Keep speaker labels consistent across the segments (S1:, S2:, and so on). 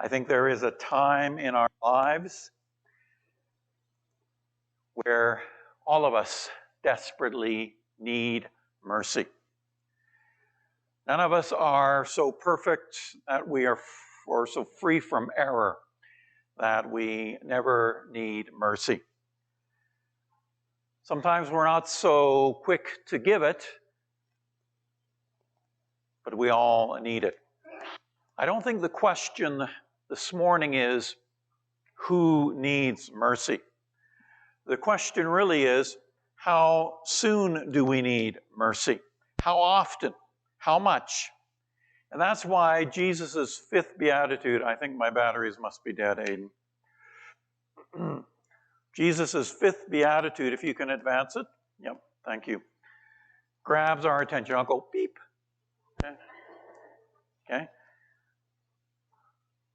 S1: I think there is a time in our lives where all of us desperately need mercy. None of us are so perfect that we are or so free from error that we never need mercy. Sometimes we're not so quick to give it, but we all need it. I don't think the question this morning is, who needs mercy? The question really is, how soon do we need mercy? How often? How much? And that's why Jesus' fifth beatitude, I think my batteries must be dead, Aiden. Jesus' fifth beatitude, if you can advance it. Yep, thank you. Grabs our attention. I'll go beep. Okay?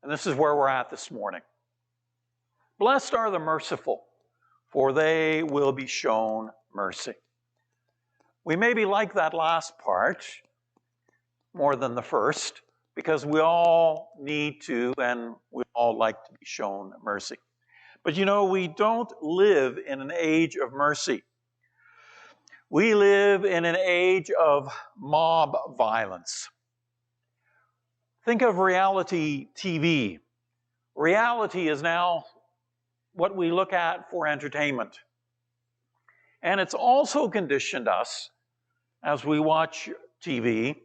S1: And this is where we're at this morning. Blessed are the merciful, for they will be shown mercy. We maybe like that last part more than the first, because we all need to and we all like to be shown mercy. But you know, we don't live in an age of mercy. We live in an age of mob violence. Think of reality TV. Reality is now what we look at for entertainment. And it's also conditioned us, as we watch TV,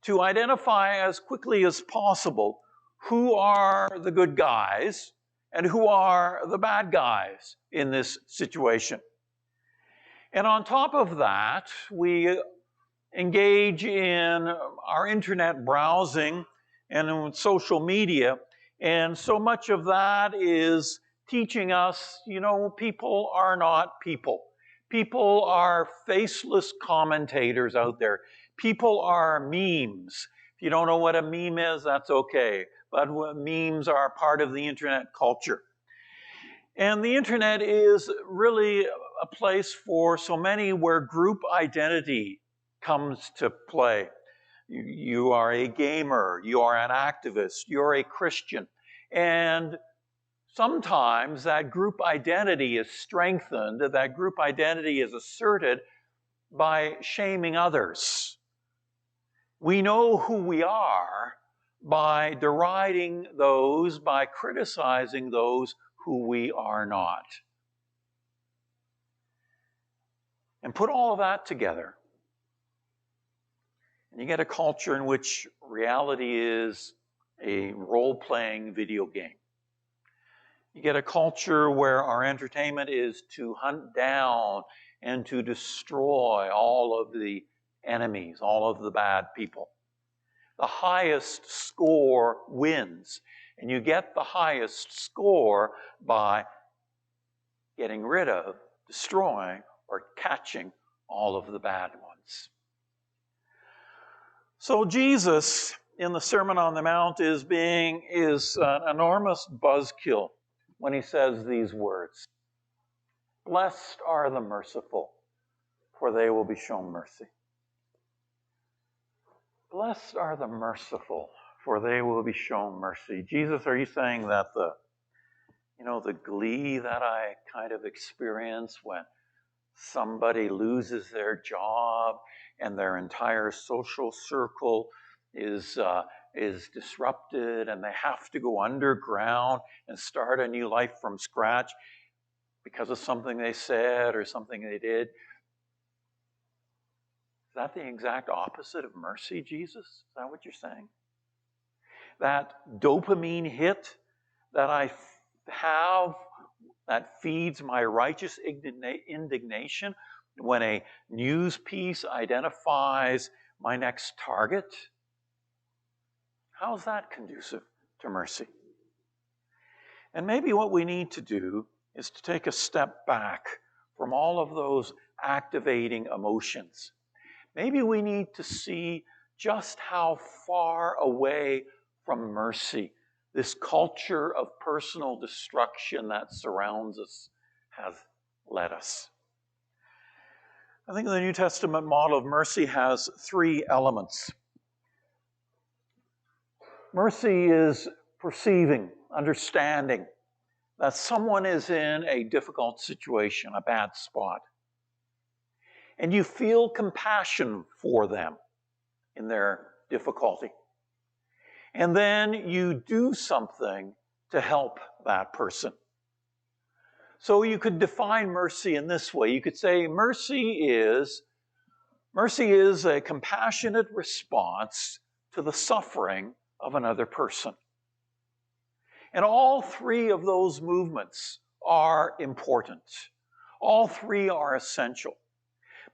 S1: to identify as quickly as possible who are the good guys and who are the bad guys in this situation. And on top of that, we engage in our internet browsing and in social media, and so much of that is teaching us, you know, people are not people. People are faceless commentators out there. People are memes. If you don't know what a meme is, that's okay. But memes are part of the internet culture. And the internet is really a place for so many where group identity comes to play. You are a gamer, you are an activist, you're a Christian. And sometimes that group identity is strengthened, that group identity is asserted by shaming others. We know who we are by deriding those, by criticizing those who we are not. And put all of that together, and you get a culture in which reality is a role-playing video game. You get a culture where our entertainment is to hunt down and to destroy all of the enemies, all of the bad people. The highest score wins, and you get the highest score by getting rid of, destroying, or catching all of the bad ones. So Jesus, in the Sermon on the Mount, is an enormous buzzkill when he says these words. Blessed are the merciful, for they will be shown mercy. Blessed are the merciful, for they will be shown mercy. Jesus, are you saying that the glee that I kind of experience when somebody loses their job and their entire social circle is disrupted and they have to go underground and start a new life from scratch because of something they said or something they did? Is that the exact opposite of mercy, Jesus? Is that what you're saying? That dopamine hit that I have that feeds my righteous indignation when a news piece identifies my next target? How is that conducive to mercy? And maybe what we need to do is to take a step back from all of those activating emotions. Maybe we need to see just how far away from mercy this culture of personal destruction that surrounds us has led us. I think the New Testament model of mercy has three elements. Mercy is perceiving, understanding that someone is in a difficult situation, a bad spot. And you feel compassion for them in their difficulty. And then you do something to help that person. So you could define mercy in this way. You could say mercy is a compassionate response to the suffering of another person. And all three of those movements are important. All three are essential.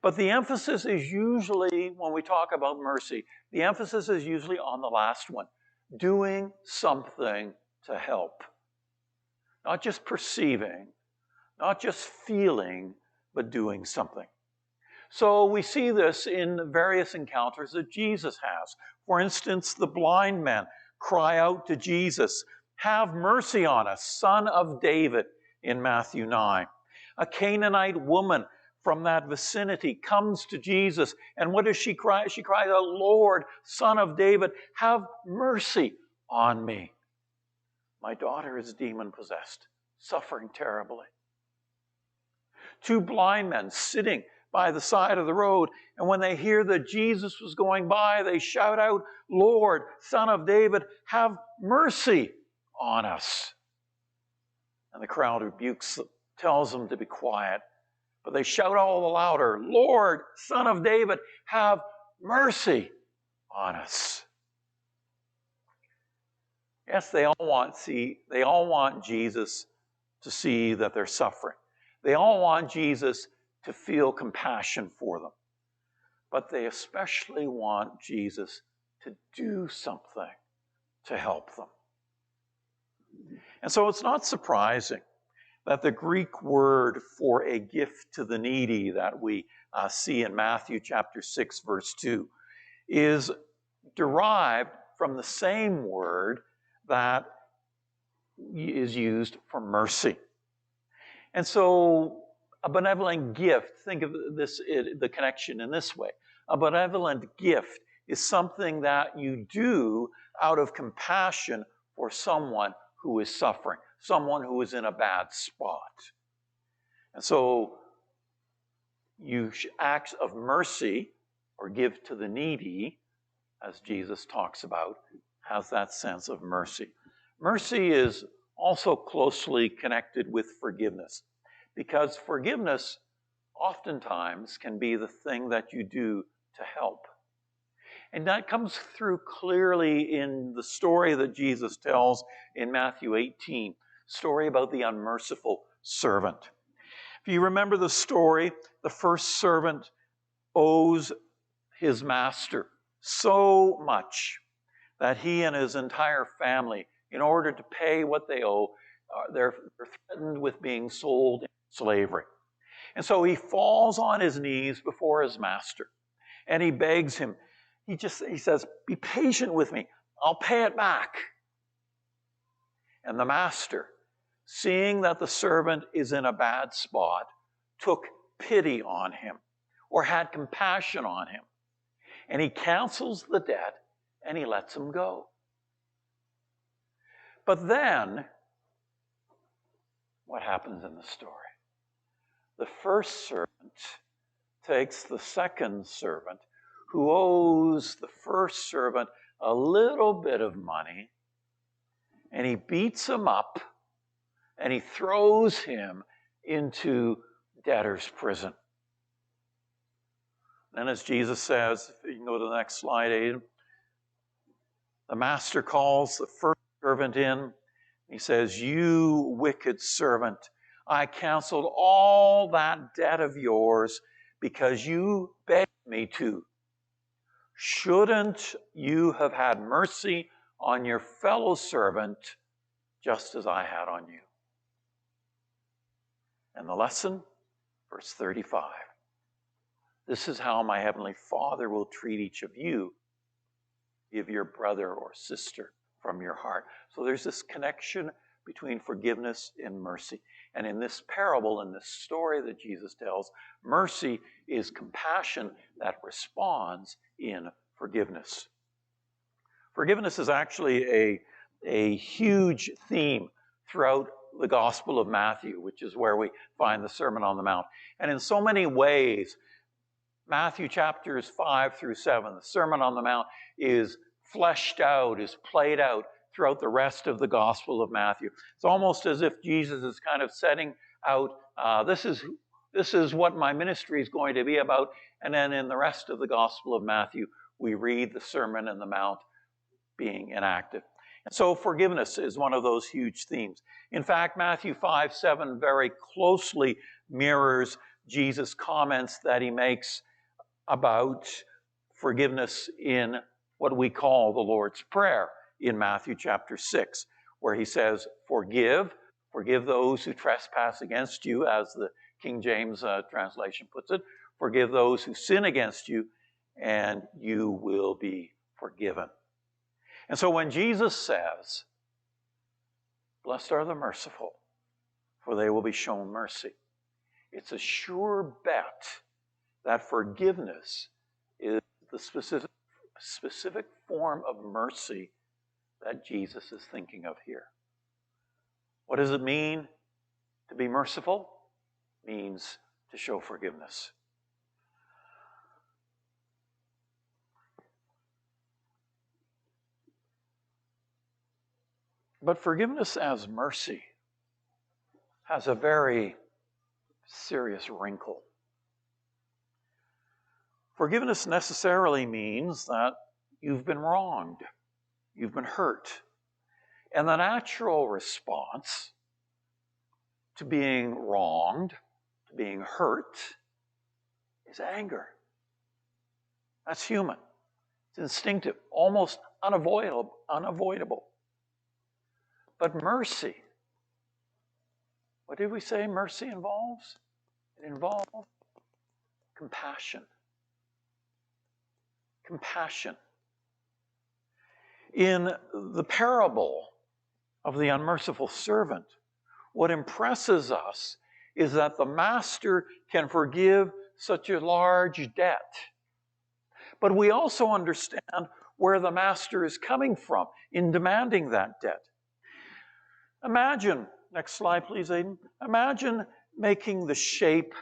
S1: But the emphasis is usually, when we talk about mercy, the emphasis is usually on the last one, doing something to help. Not just perceiving, not just feeling, but doing something. So we see this in various encounters that Jesus has. For instance, the blind men cry out to Jesus, "Have mercy on us, Son of David," in Matthew 9. A Canaanite woman from that vicinity comes to Jesus, and what does she cry? She cries out, "Lord, Son of David, have mercy on me. My daughter is demon-possessed, suffering terribly." Two blind men sitting by the side of the road, and when they hear that Jesus was going by, they shout out, "Lord, Son of David, have mercy on us." And the crowd rebukes them, tells them to be quiet. But they shout all the louder, "Lord, Son of David, have mercy on us." Yes, they all want Jesus to see that they're suffering. They all want Jesus to feel compassion for them. But they especially want Jesus to do something to help them. And so it's not surprising that the Greek word for a gift to the needy that we see in Matthew chapter 6, verse 2, is derived from the same word that is used for mercy. And so a benevolent gift, think of the connection in this way. A benevolent gift is something that you do out of compassion for someone who is suffering, someone who is in a bad spot. And so acts of mercy or give to the needy, as Jesus talks about, has that sense of mercy. Mercy is also closely connected with forgiveness, because forgiveness oftentimes can be the thing that you do to help. And that comes through clearly in the story that Jesus tells in Matthew 18, story about the unmerciful servant. If you remember the story, the first servant owes his master so much that he and his entire family, in order to pay what they owe, they're threatened with being sold into slavery. And so he falls on his knees before his master, and he begs him. He says, "Be patient with me. I'll pay it back." And the master, seeing that the servant is in a bad spot, took pity on him, or had compassion on him. And he cancels the debt, and he lets him go. But then, what happens in the story? The first servant takes the second servant, who owes the first servant a little bit of money, and he beats him up, and he throws him into debtor's prison. Then, as Jesus says, if you can go to the next slide, Aidan, the master calls the first servant in. He says, "You wicked servant, I canceled all that debt of yours because you begged me to. Shouldn't you have had mercy on your fellow servant just as I had on you?" And the lesson, verse 35. "This is how my heavenly Father will treat each of you. Give your brother or sister from your heart." So there's this connection between forgiveness and mercy. And in this parable, in this story that Jesus tells, mercy is compassion that responds in forgiveness. Forgiveness is actually a huge theme throughout the Gospel of Matthew, which is where we find the Sermon on the Mount. And in so many ways, Matthew chapters 5 through 7, the Sermon on the Mount is fleshed out, is played out throughout the rest of the Gospel of Matthew. It's almost as if Jesus is kind of setting out, this is what my ministry is going to be about. And then in the rest of the Gospel of Matthew, we read the Sermon on the Mount being enacted. And so forgiveness is one of those huge themes. In fact, Matthew 5:7 very closely mirrors Jesus' comments that he makes about forgiveness in what we call the Lord's Prayer in Matthew chapter 6, where he says, forgive those who trespass against you, as the King James translation puts it. Forgive those who sin against you, and you will be forgiven. And so when Jesus says, blessed are the merciful, for they will be shown mercy, it's a sure bet that forgiveness is the specific form of mercy that Jesus is thinking of here. What does it mean to be merciful? It means to show forgiveness. But forgiveness as mercy has a very serious wrinkle. Forgiveness necessarily means that you've been wronged, you've been hurt. And the natural response to being wronged, to being hurt, is anger. That's human. It's instinctive, almost unavoidable. But mercy, what did we say mercy involves? It involves compassion. Compassion. In the parable of the unmerciful servant, what impresses us is that the master can forgive such a large debt. But we also understand where the master is coming from in demanding that debt. Imagine, next slide please, Aiden. Imagine making the shape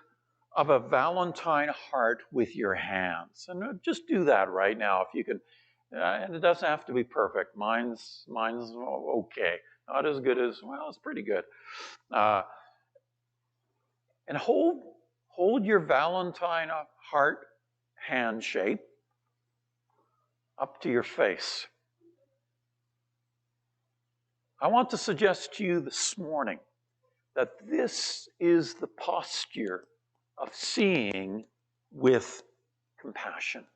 S1: of a Valentine heart with your hands. And just do that right now if you can. And it doesn't have to be perfect. Mine's okay. Not as good as, well, it's pretty good. And hold your Valentine heart hand shape up to your face. I want to suggest to you this morning that this is the posture of seeing with compassion.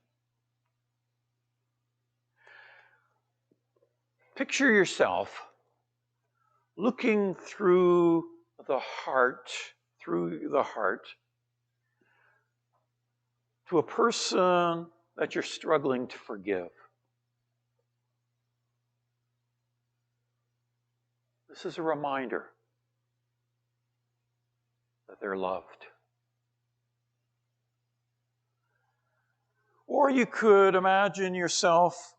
S1: Picture yourself looking through the heart to a person that you're struggling to forgive. This is a reminder that they're loved. Or you could imagine yourself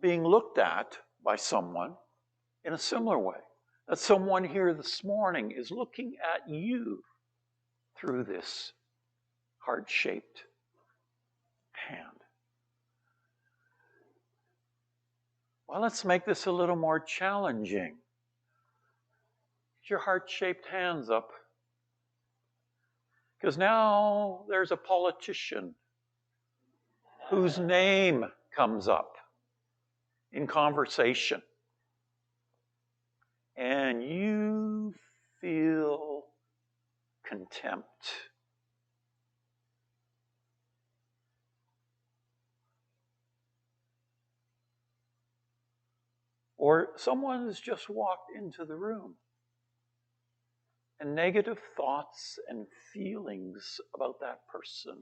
S1: being looked at by someone in a similar way. That someone here this morning is looking at you through this heart-shaped hand. Well, let's make this a little more challenging. Get your heart-shaped hands up. Because now there's a politician whose name comes up in conversation. And you feel contempt. Or someone has just walked into the room and negative thoughts and feelings about that person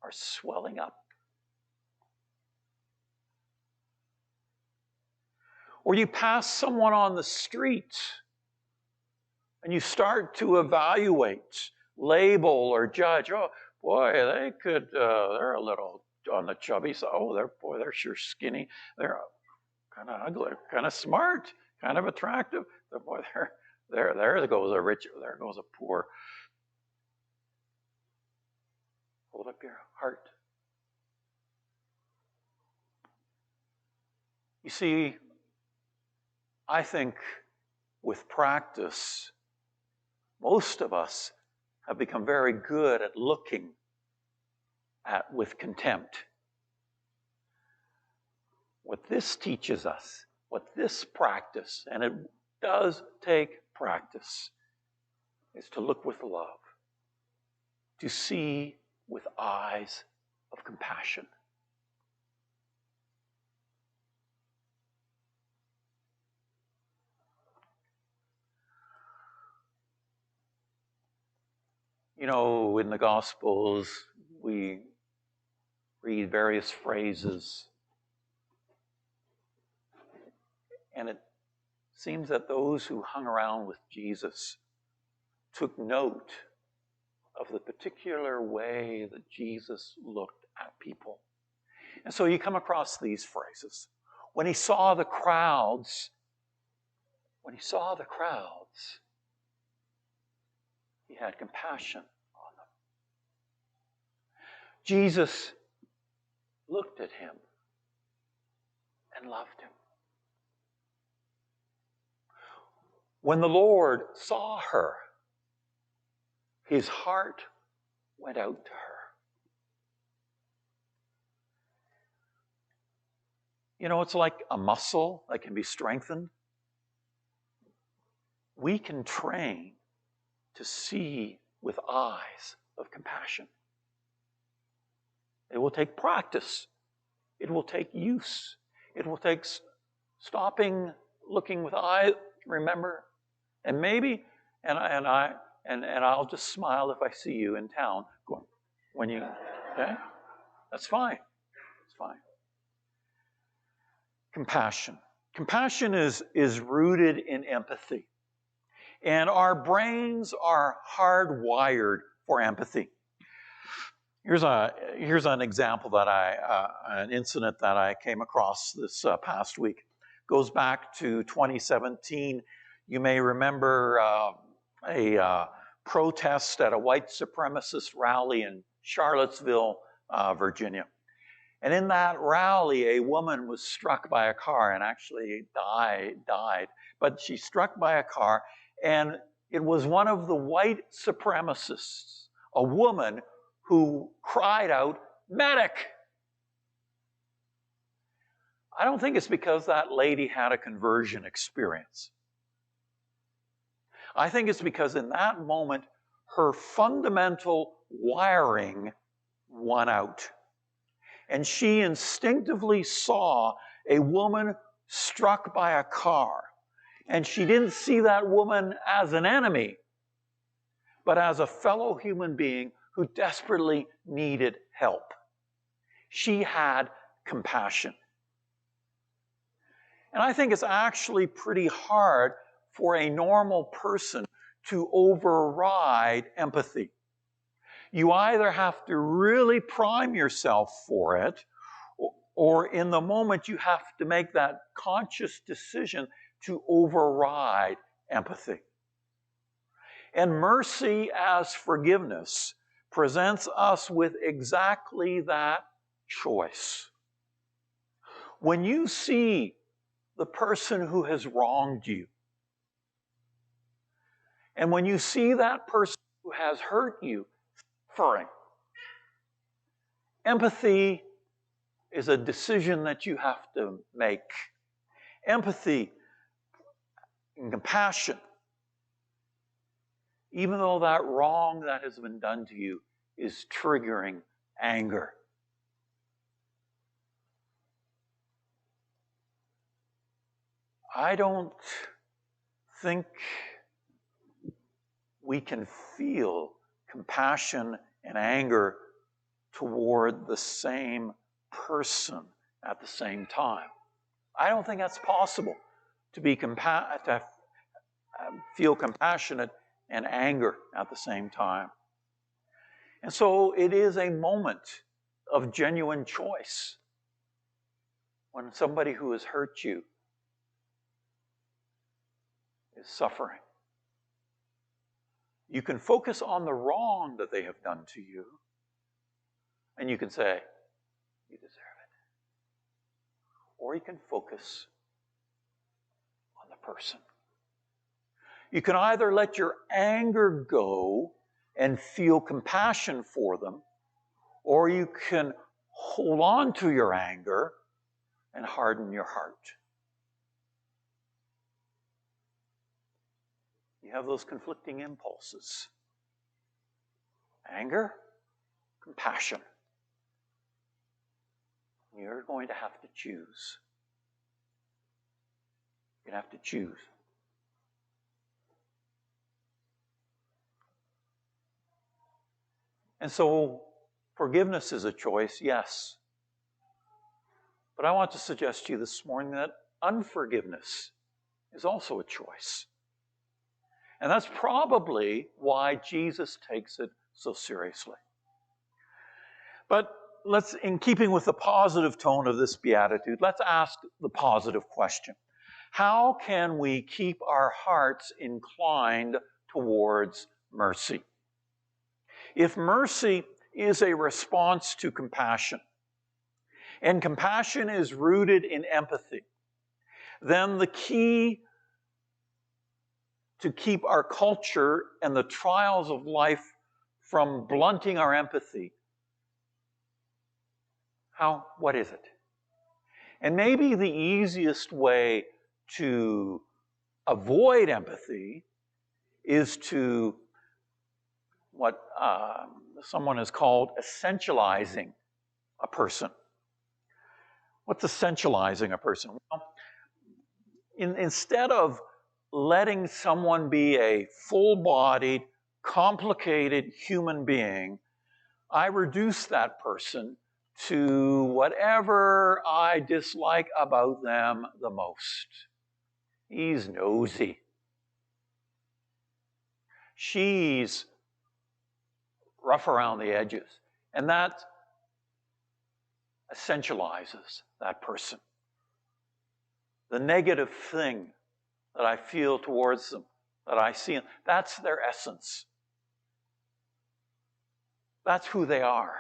S1: are swelling up. Or you pass someone on the street and you start to evaluate, label, or judge. Oh, boy, they're a little on the chubby side. Oh, they're sure skinny. kind of ugly, kind of smart, kind of attractive. The boy, there goes a rich, there goes a poor. Hold up your heart. You see, I think with practice, most of us have become very good at looking at with contempt. What this teaches us, what this practice, and it does take practice, is to look with love, to see with eyes of compassion. You know, in the Gospels, we read various phrases, and it seems that those who hung around with Jesus took note of the particular way that Jesus looked at people. And so you come across these phrases. When he saw the crowds, he had compassion on them. Jesus looked at him and loved him. When the Lord saw her, his heart went out to her. You know, it's like a muscle that can be strengthened. We can train to see with eyes of compassion. It will take practice. It will take use. It will take stopping, looking with eyes, remember, and maybe, and I'll just smile if I see you in town going, when you, okay? That's fine. It's fine. Compassion. Compassion is rooted in empathy. And our brains are hardwired for empathy. Here's an example that an incident that I came across this past week. It goes back to 2017. You may remember a protest at a white supremacist rally in Charlottesville, Virginia. And in that rally, a woman was struck by a car and actually died. But she's struck by a car, and it was one of the white supremacists, a woman who cried out, "Medic!" I don't think it's because that lady had a conversion experience. I think it's because in that moment, her fundamental wiring won out. And she instinctively saw a woman struck by a car. And she didn't see that woman as an enemy, but as a fellow human being who desperately needed help. She had compassion. And I think it's actually pretty hard for a normal person to override empathy. You either have to really prime yourself for it, or in the moment you have to make that conscious decision to override empathy. And mercy as forgiveness presents us with exactly that choice. When you see the person who has wronged you, and when you see that person who has hurt you suffering, empathy is a decision that you have to make. Empathy and compassion, even though that wrong that has been done to you is triggering anger. I don't think we can feel compassion and anger toward the same person at the same time. I don't think that's possible, to feel compassionate and anger at the same time. And so it is a moment of genuine choice. when somebody who has hurt you is suffering. You can focus on the wrong that they have done to you, and you can say, you deserve it. Or you can focus on the person. You can either let your anger go and feel compassion for them, or you can hold on to your anger and harden your heart. You have those conflicting impulses. Anger, compassion. You're going to have to choose. You're going to have to choose. And so, forgiveness is a choice, yes. But I want to suggest to you this morning that unforgiveness is also a choice. And that's probably why Jesus takes it so seriously. But in keeping with the positive tone of this beatitude, let's ask the positive question. How can we keep our hearts inclined towards mercy? If mercy is a response to compassion, and compassion is rooted in empathy, then the key to keep our culture and the trials of life from blunting our empathy, what is it? And maybe the easiest way to avoid empathy is to what someone has called essentializing a person. What's essentializing a person? Well, instead of letting someone be a full-bodied, complicated human being, I reduce that person to whatever I dislike about them the most. He's nosy. She's rough around the edges. And that essentializes that person. The negative thing that I feel towards them, that I see, that's their essence. That's who they are.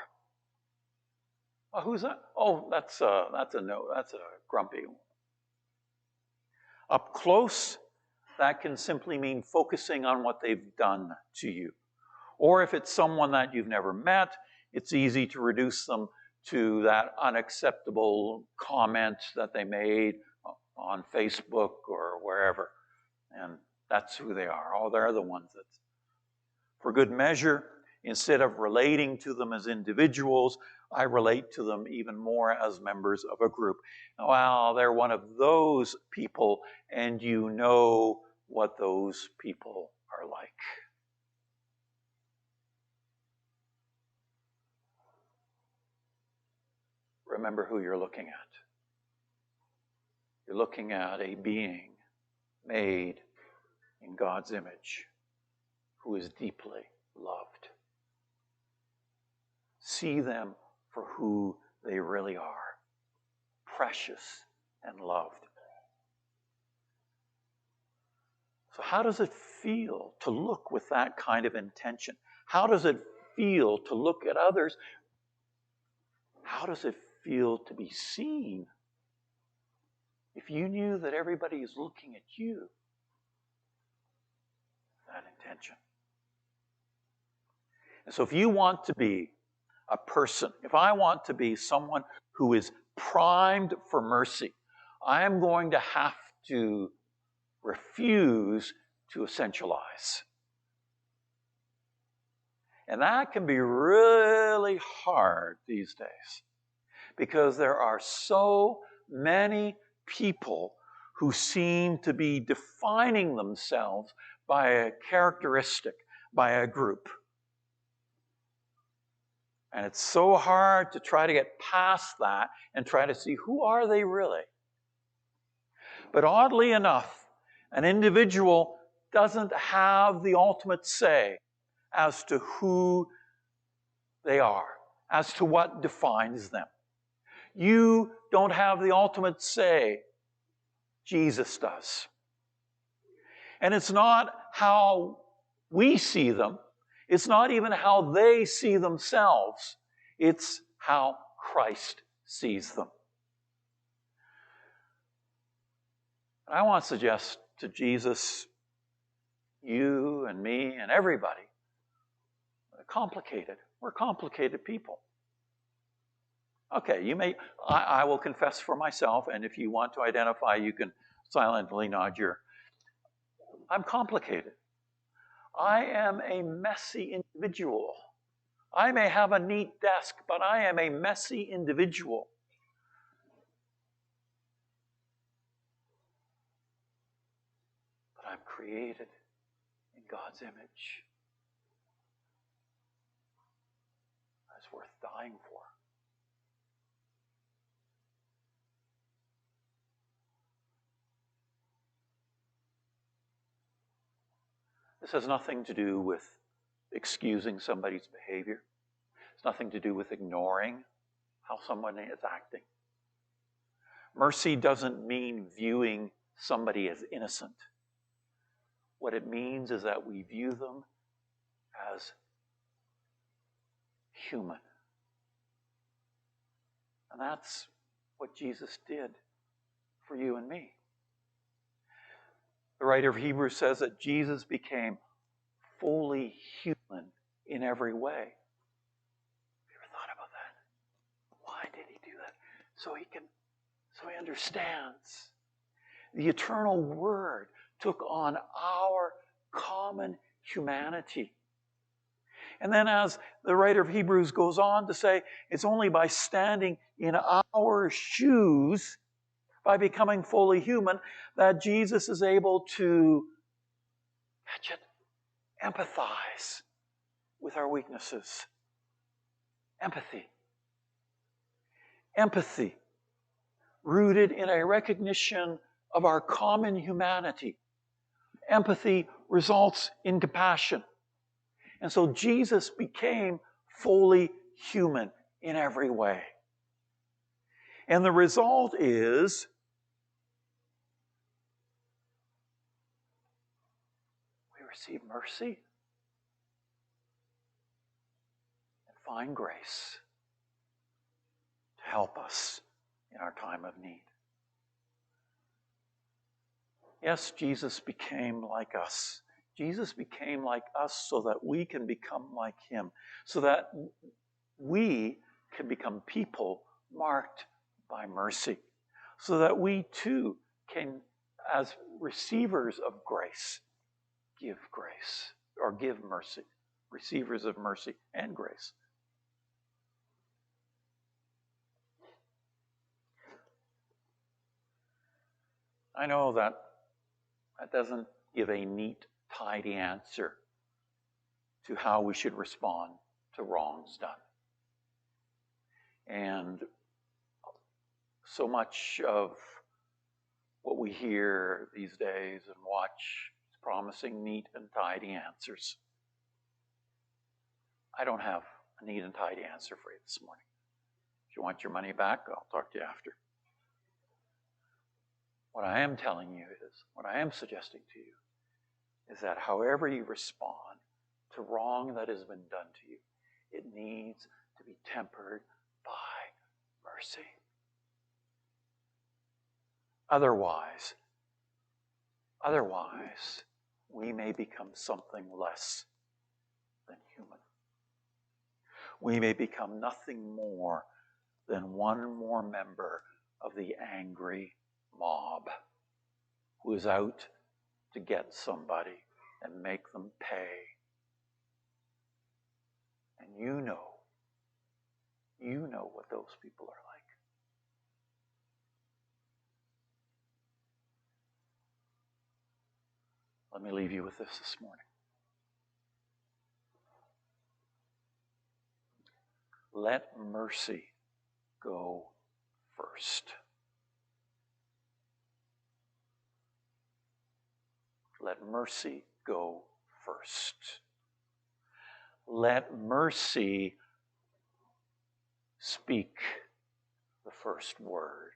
S1: Well, who's that? Oh, that's a grumpy one. Up close, that can simply mean focusing on what they've done to you. Or if it's someone that you've never met, it's easy to reduce them to that unacceptable comment that they made on Facebook or wherever. And that's who they are. Oh, they're the ones that, for good measure, instead of relating to them as individuals, I relate to them even more as members of a group. Well, they're one of those people, and you know what those people are like. Remember who you're looking at. You're looking at a being made in God's image who is deeply loved. See them for who they really are, precious and loved. So how does it feel to look with that kind of intention? How does it feel to look at others? How does it feel to be seen if you knew that everybody is looking at you? That intention. And so if you want to be a person, if I want to be someone who is primed for mercy, I am going to have to refuse to essentialize. And that can be really hard these days because there are so many people who seem to be defining themselves by a characteristic, by a group. And it's so hard to try to get past that and try to see who are they really. But oddly enough, an individual doesn't have the ultimate say as to who they are, as to what defines them. You don't have the ultimate say. Jesus does. And it's not how we see them. It's not even how they see themselves. It's how Christ sees them. I want to suggest to Jesus, you and me and everybody, complicated. We're complicated people. Okay, I will confess for myself, and if you want to identify, you can silently nod your. I'm complicated. I am a messy individual. I may have a neat desk, but I am a messy individual. But I'm created in God's image. That's worth dying for. This has nothing to do with excusing somebody's behavior. It's nothing to do with ignoring how someone is acting. Mercy doesn't mean viewing somebody as innocent. What it means is that we view them as human. And that's what Jesus did for you and me. The writer of Hebrews says that Jesus became fully human in every way. Have you ever thought about that? Why did he do that? So he understands. The eternal Word took on our common humanity. And then as the writer of Hebrews goes on to say, it's only by standing in our shoes, by becoming fully human, that Jesus is able to empathize with our weaknesses. Empathy. Empathy, rooted in a recognition of our common humanity. Empathy results in compassion. And so Jesus became fully human in every way. And the result is we receive mercy and find grace to help us in our time of need. Yes, Jesus became like us. Jesus became like us so that we can become like him, so that we can become people marked by mercy, so that we too can, as receivers of grace, give grace or give mercy, receivers of mercy and grace. I know that doesn't give a neat, tidy answer to how we should respond to wrongs done. And so much of what we hear these days and watch is promising neat and tidy answers. I don't have a neat and tidy answer for you this morning. If you want your money back, I'll talk to you after. What I am telling you is, what I am suggesting to you, is that however you respond to wrong that has been done to you, it needs to be tempered by mercy. Otherwise, we may become something less than human. We may become nothing more than one more member of the angry mob who is out to get somebody and make them pay. And you know what those people are like. Let me leave you with this morning. Let mercy go first. Let mercy go first. Let mercy speak the first word.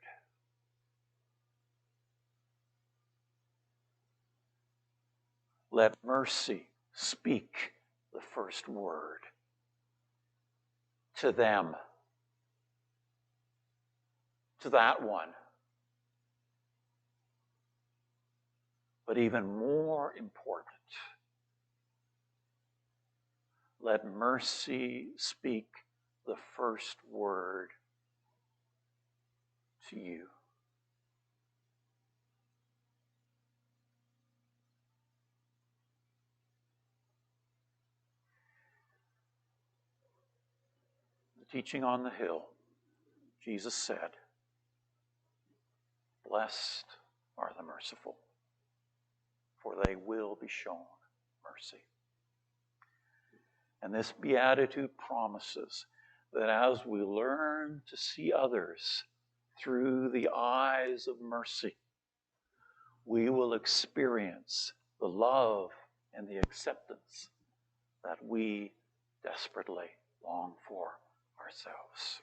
S1: Let mercy speak the first word to them, to that one. But even more important, let mercy speak the first word to you. The teaching on the hill, Jesus said, "Blessed are the merciful, for they will be shown mercy." And this beatitude promises that as we learn to see others through the eyes of mercy, we will experience the love and the acceptance that we desperately long for ourselves.